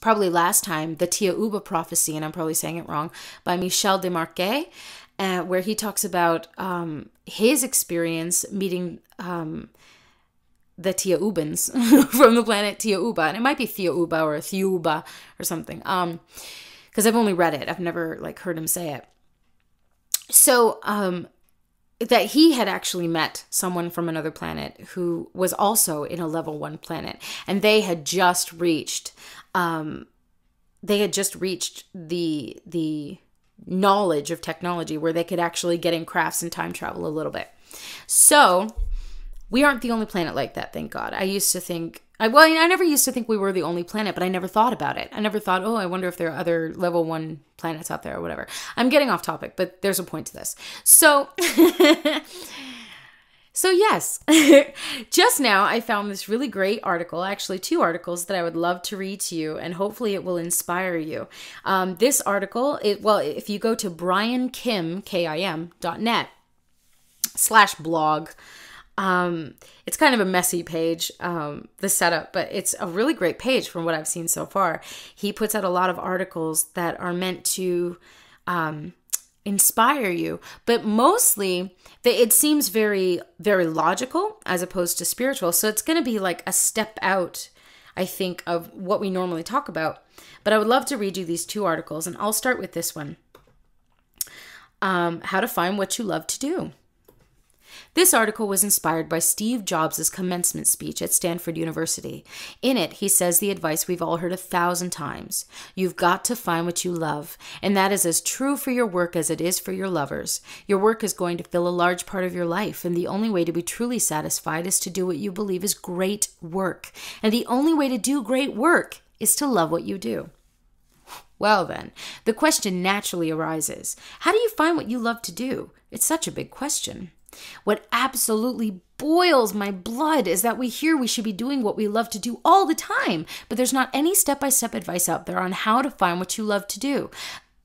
probably last time, the Tia Uba prophecy, and I'm probably saying it wrong, by Michel Desmarquet, where he talks about his experience meeting the Tia Ubans from the planet Tia Uba. And it might be Thea Uba or Theuba or something. Because I've only read it. I've never heard him say it. So that he had actually met someone from another planet who was also in a level 1 planet. And they had just reached the knowledge of technology where they could actually get in crafts and time travel a little bit. So we aren't the only planet like that, thank God. I never used to think we were the only planet, but I never thought about it. I never thought, oh, I wonder if there are other level 1 planets out there or whatever. I'm getting off topic, but there's a point to this. So, so yes, just now I found this really great article, actually 2 articles that I would love to read to you, and hopefully it will inspire you. This article, if you go to briankim.net/blog, it's kind of a messy page, the setup, but it's a really great page from what I've seen so far. He puts out a lot of articles that are meant to inspire you, but mostly it seems very, very logical as opposed to spiritual. So it's going to be like a step out, I think, of what we normally talk about. But I would love to read you these 2 articles, and I'll start with this one. How to find what you love to do. This article was inspired by Steve Jobs' commencement speech at Stanford University. In it, he says the advice we've all heard 1,000 times. You've got to find what you love, and that is as true for your work as it is for your lovers. Your work is going to fill a large part of your life, and the only way to be truly satisfied is to do what you believe is great work. And the only way to do great work is to love what you do. Well then, the question naturally arises. How do you find what you love to do? It's such a big question. What absolutely boils my blood is that we hear we should be doing what we love to do all the time, but there's not any step-by-step advice out there on how to find what you love to do.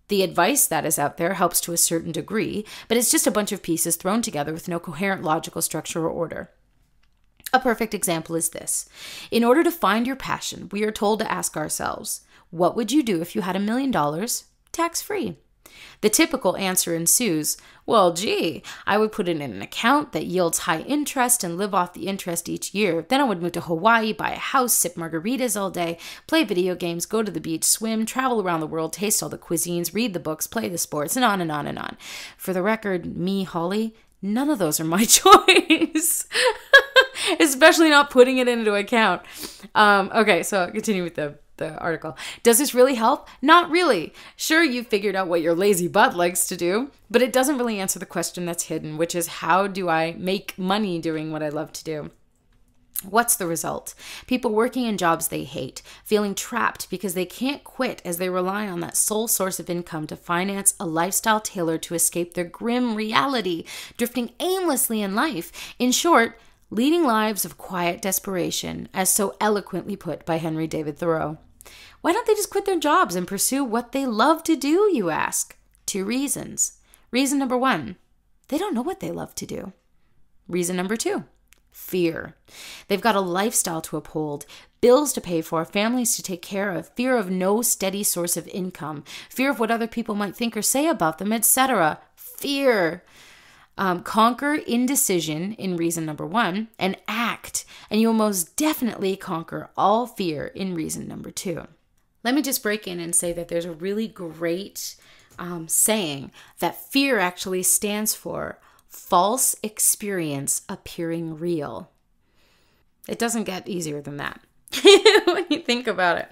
The advice that is out there helps to a certain degree, but it's just a bunch of pieces thrown together with no coherent logical structure or order. A perfect example is this. In order to find your passion, we are told to ask ourselves, what would you do if you had $1 million tax-free? The typical answer ensues, well, gee, I would put it in an account that yields high interest and live off the interest each year. Then I would move to Hawaii, buy a house, sip margaritas all day, play video games, go to the beach, swim, travel around the world, taste all the cuisines, read the books, play the sports, and on and on and on. For the record, me, Holly, none of those are my choice. Especially not putting it into account. Okay, so I'll continue with the article. Does this really help? Not really. Sure, you've figured out what your lazy butt likes to do, but it doesn't really answer the question that's hidden, which is how do I make money doing what I love to do? What's the result? People working in jobs they hate, feeling trapped because they can't quit as they rely on that sole source of income to finance a lifestyle tailored to escape their grim reality, drifting aimlessly in life. In short, leading lives of quiet desperation, as so eloquently put by Henry David Thoreau. Why don't they just quit their jobs and pursue what they love to do, you ask? 2 reasons. Reason number 1, they don't know what they love to do. Reason number 2, fear. They've got a lifestyle to uphold, bills to pay for, families to take care of, fear of no steady source of income, fear of what other people might think or say about them, etc. Fear. Conquer indecision in reason number 1 and act, and you'll most definitely conquer all fear in reason number 2. Let me just break in and say that there's a really great saying that fear actually stands for false experience appearing real. It doesn't get easier than that when you think about it.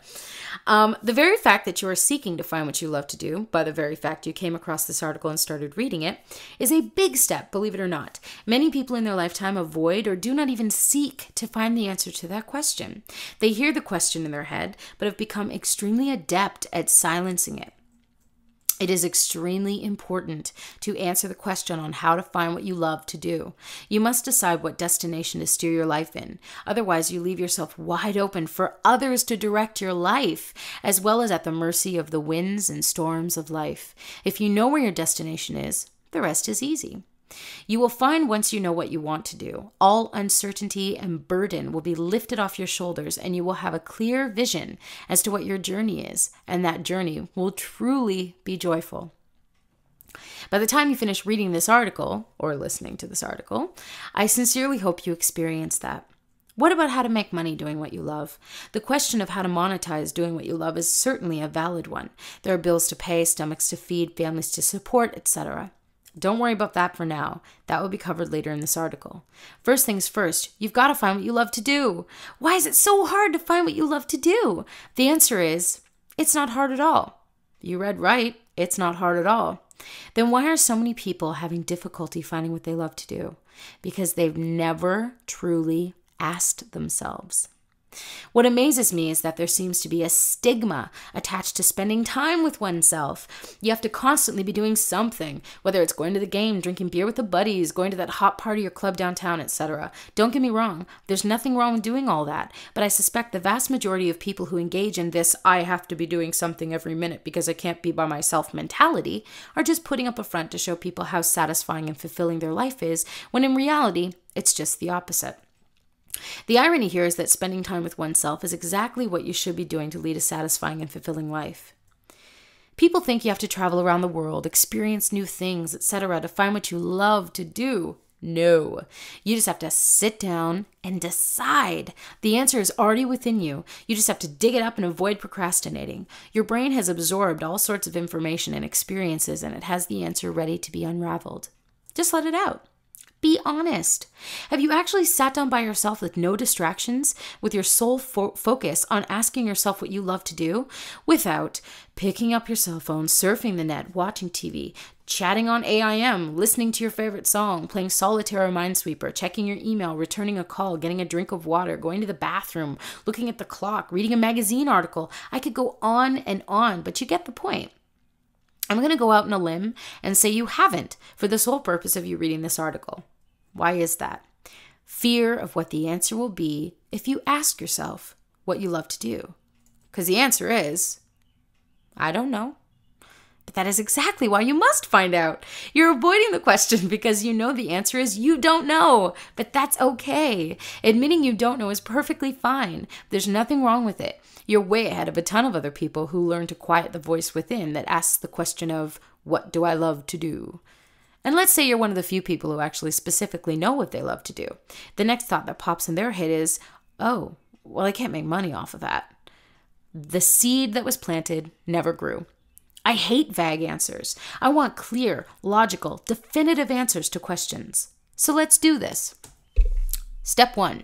The very fact that you are seeking to find what you love to do, by the very fact you came across this article and started reading it, is a big step, believe it or not. Many people in their lifetime avoid or do not even seek to find the answer to that question. They hear the question in their head, but have become extremely adept at silencing it. It is extremely important to answer the question on how to find what you love to do. You must decide what destination to steer your life in. Otherwise, you leave yourself wide open for others to direct your life, as well as at the mercy of the winds and storms of life. If you know where your destination is, the rest is easy. You will find once you know what you want to do, all uncertainty and burden will be lifted off your shoulders, and you will have a clear vision as to what your journey is, and that journey will truly be joyful. By the time you finish reading this article, or listening to this article, I sincerely hope you experience that. What about how to make money doing what you love? The question of how to monetize doing what you love is certainly a valid one. There are bills to pay, stomachs to feed, families to support, etc. Don't worry about that for now. That will be covered later in this article. First things first, you've got to find what you love to do. Why is it so hard to find what you love to do? The answer is, it's not hard at all. You read right, it's not hard at all. Then why are so many people having difficulty finding what they love to do? Because they've never truly asked themselves. What amazes me is that there seems to be a stigma attached to spending time with oneself. You have to constantly be doing something, whether it's going to the game, drinking beer with the buddies, going to that hot party or club downtown, etc. Don't get me wrong, there's nothing wrong with doing all that, but I suspect the vast majority of people who engage in this I have to be doing something every minute because I can't be by myself mentality are just putting up a front to show people how satisfying and fulfilling their life is, when in reality, it's just the opposite. The irony here is that spending time with oneself is exactly what you should be doing to lead a satisfying and fulfilling life. People think you have to travel around the world, experience new things, etc. to find what you love to do. No. You just have to sit down and decide. The answer is already within you. You just have to dig it up and avoid procrastinating. Your brain has absorbed all sorts of information and experiences, and it has the answer ready to be unraveled. Just let it out. Be honest. Have you actually sat down by yourself with no distractions, with your sole focus on asking yourself what you love to do, without picking up your cell phone, surfing the net, watching TV, chatting on AIM, listening to your favorite song, playing solitaire or Minesweeper, checking your email, returning a call, getting a drink of water, going to the bathroom, looking at the clock, reading a magazine article? I could go on, but you get the point. I'm going to go out on a limb and say you haven't, for the sole purpose of you reading this article. Why is that? Fear of what the answer will be if you ask yourself what you love to do. Because the answer is, I don't know. But that is exactly why you must find out. You're avoiding the question because you know the answer is you don't know. But that's okay. Admitting you don't know is perfectly fine. There's nothing wrong with it. You're way ahead of a ton of other people who learn to quiet the voice within that asks the question of, what do I love to do? And let's say you're one of the few people who actually specifically know what they love to do. The next thought that pops in their head is, oh, well, I can't make money off of that. The seed that was planted never grew. I hate vague answers. I want clear, logical, definitive answers to questions. So let's do this. Step 1.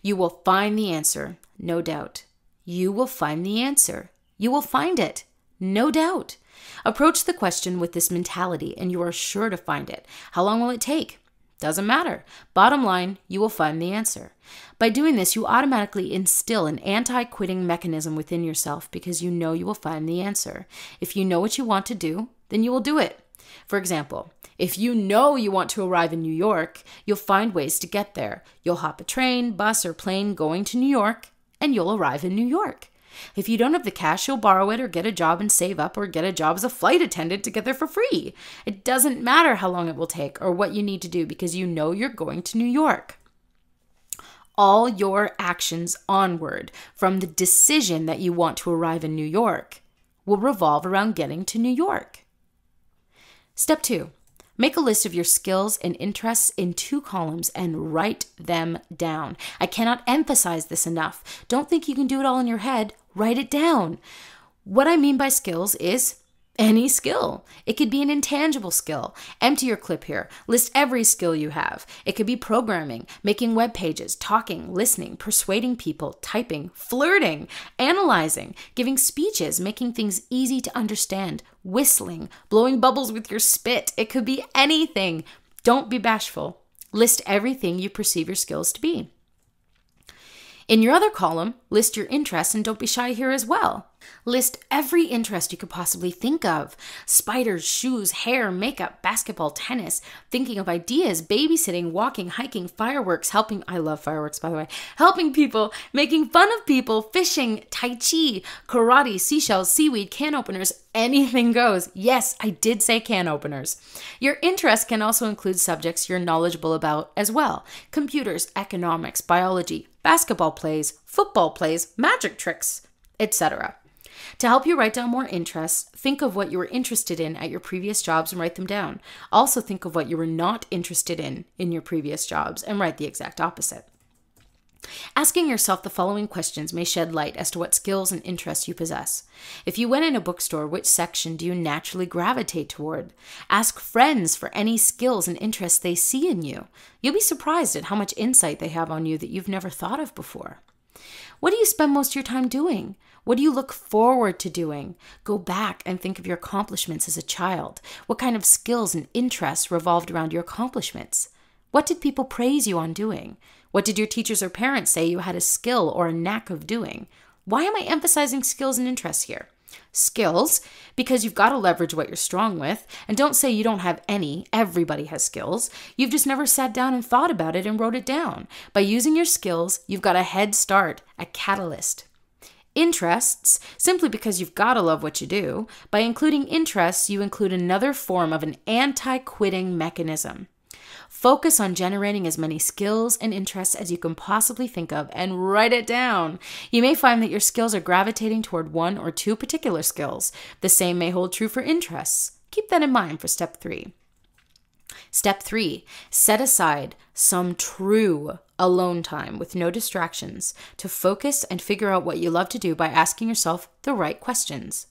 You will find the answer, no doubt. You will find the answer. You will find it, no doubt. Approach the question with this mentality and you are sure to find it. How long will it take? Doesn't matter. Bottom line, you will find the answer. By doing this, you automatically instill an anti-quitting mechanism within yourself because you know you will find the answer. If you know what you want to do, then you will do it. For example, if you know you want to arrive in New York, you'll find ways to get there. You'll hop a train, bus, or plane going to New York, and you'll arrive in New York. If you don't have the cash, you'll borrow it or get a job and save up or get a job as a flight attendant to get there for free. It doesn't matter how long it will take or what you need to do because you know you're going to New York. All your actions onward from the decision that you want to arrive in New York will revolve around getting to New York. Step 2. Make a list of your skills and interests in 2 columns and write them down. I cannot emphasize this enough. Don't think you can do it all in your head. Write it down. What I mean by skills is any skill. It could be an intangible skill. Empty your clip here. List every skill you have. It could be programming, making web pages, talking, listening, persuading people, typing, flirting, analyzing, giving speeches, making things easy to understand, whistling, blowing bubbles with your spit. It could be anything. Don't be bashful. List everything you perceive your skills to be. In your other column, list your interests, and don't be shy here as well. List every interest you could possibly think of. Spiders, shoes, hair, makeup, basketball, tennis, thinking of ideas, babysitting, walking, hiking, fireworks, helping, I love fireworks by the way, helping people, making fun of people, fishing, tai chi, karate, seashells, seaweed, can openers, anything goes. Yes, I did say can openers. Your interests can also include subjects you're knowledgeable about as well. Computers, economics, biology, basketball plays, football plays, magic tricks, etc. To help you write down more interests, think of what you were interested in at your previous jobs and write them down. Also think of what you were not interested in your previous jobs and write the exact opposite. Asking yourself the following questions may shed light as to what skills and interests you possess. If you went in a bookstore, which section do you naturally gravitate toward? Ask friends for any skills and interests they see in you. You'll be surprised at how much insight they have on you that you've never thought of before. What do you spend most of your time doing? What do you look forward to doing? Go back and think of your accomplishments as a child. What kind of skills and interests revolved around your accomplishments? What did people praise you on doing? What did your teachers or parents say you had a skill or a knack of doing? Why am I emphasizing skills and interests here? Skills, because you've got to leverage what you're strong with, and don't say you don't have any. Everybody has skills. You've just never sat down and thought about it and wrote it down. By using your skills, you've got a head start, a catalyst. Interests, simply because you've got to love what you do. By including interests, you include another form of an anti-quitting mechanism. Focus on generating as many skills and interests as you can possibly think of and write it down. You may find that your skills are gravitating toward one or two particular skills. The same may hold true for interests. Keep that in mind for step 3. Step 3, set aside some true alone time with no distractions to focus and figure out what you love to do by asking yourself the right questions.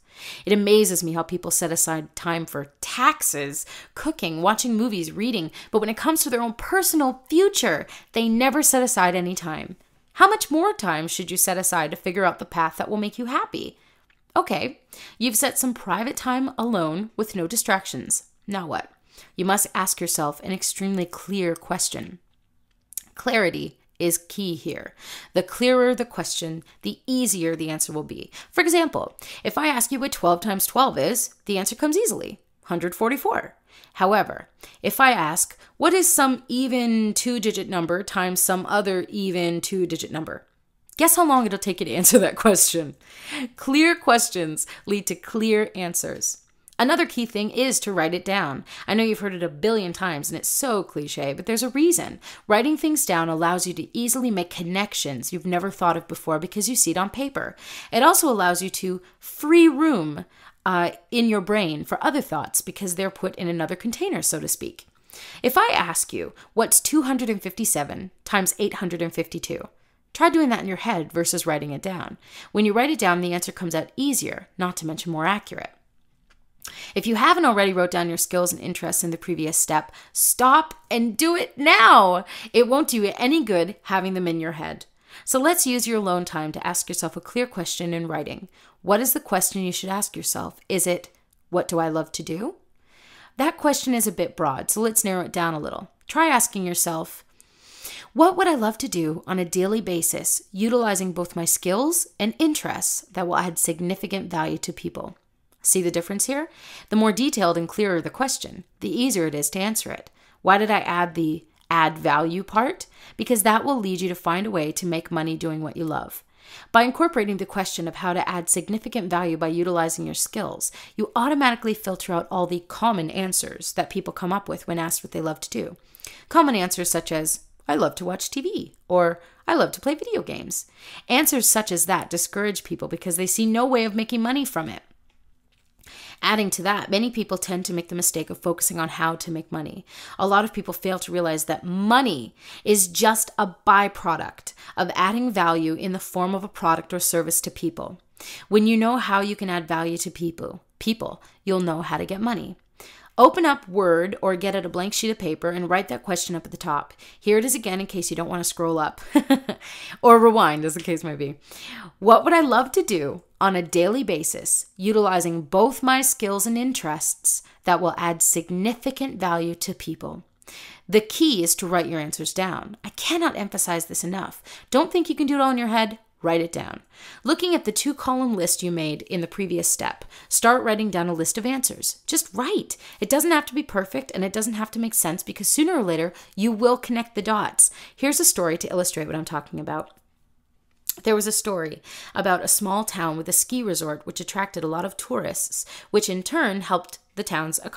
It amazes me how people set aside time for taxes, cooking, watching movies, reading, but when it comes to their own personal future, they never set aside any time. How much more time should you set aside to figure out the path that will make you happy? Okay, you've set some private time alone with no distractions. Now what? You must ask yourself an extremely clear question. Clarity is key here. The clearer the question, the easier the answer will be. For example, if I ask you what 12 times 12 is, the answer comes easily, 144. However, if I ask, what is some even 2-digit number times some other even 2-digit number? Guess how long it'll take you to answer that question? Clear questions lead to clear answers. Another key thing is to write it down. I know you've heard it a billion times and it's so cliche, but there's a reason. Writing things down allows you to easily make connections you've never thought of before because you see it on paper. It also allows you to free room in your brain for other thoughts because they're put in another container, so to speak. If I ask you, what's 257 times 852? Try doing that in your head versus writing it down. When you write it down, the answer comes out easier, not to mention more accurate. If you haven't already wrote down your skills and interests in the previous step, stop and do it now. It won't do you any good having them in your head. So let's use your alone time to ask yourself a clear question in writing. What is the question you should ask yourself? Is it, what do I love to do? That question is a bit broad, so let's narrow it down a little. Try asking yourself, what would I love to do on a daily basis, utilizing both my skills and interests that will add significant value to people? See the difference here? The more detailed and clearer the question, the easier it is to answer it. Why did I add the add value part? Because that will lead you to find a way to make money doing what you love. By incorporating the question of how to add significant value by utilizing your skills, you automatically filter out all the common answers that people come up with when asked what they love to do. Common answers such as, I love to watch TV, or I love to play video games. Answers such as that discourage people because they see no way of making money from it. Adding to that, many people tend to make the mistake of focusing on how to make money. A lot of people fail to realize that money is just a byproduct of adding value in the form of a product or service to people. When you know how you can add value to people, you'll know how to get money. Open up Word or get out a blank sheet of paper and write that question up at the top. Here it is again in case you don't want to scroll up or rewind, as the case may be. What would I love to do on a daily basis, utilizing both my skills and interests that will add significant value to people? The key is to write your answers down. I cannot emphasize this enough. Don't think you can do it all in your head. Write it down. Looking at the 2-column list you made in the previous step, start writing down a list of answers. Just write. It doesn't have to be perfect and it doesn't have to make sense because sooner or later you will connect the dots. Here's a story to illustrate what I'm talking about. There was a story about a small town with a ski resort which attracted a lot of tourists, which in turn helped the town's economy.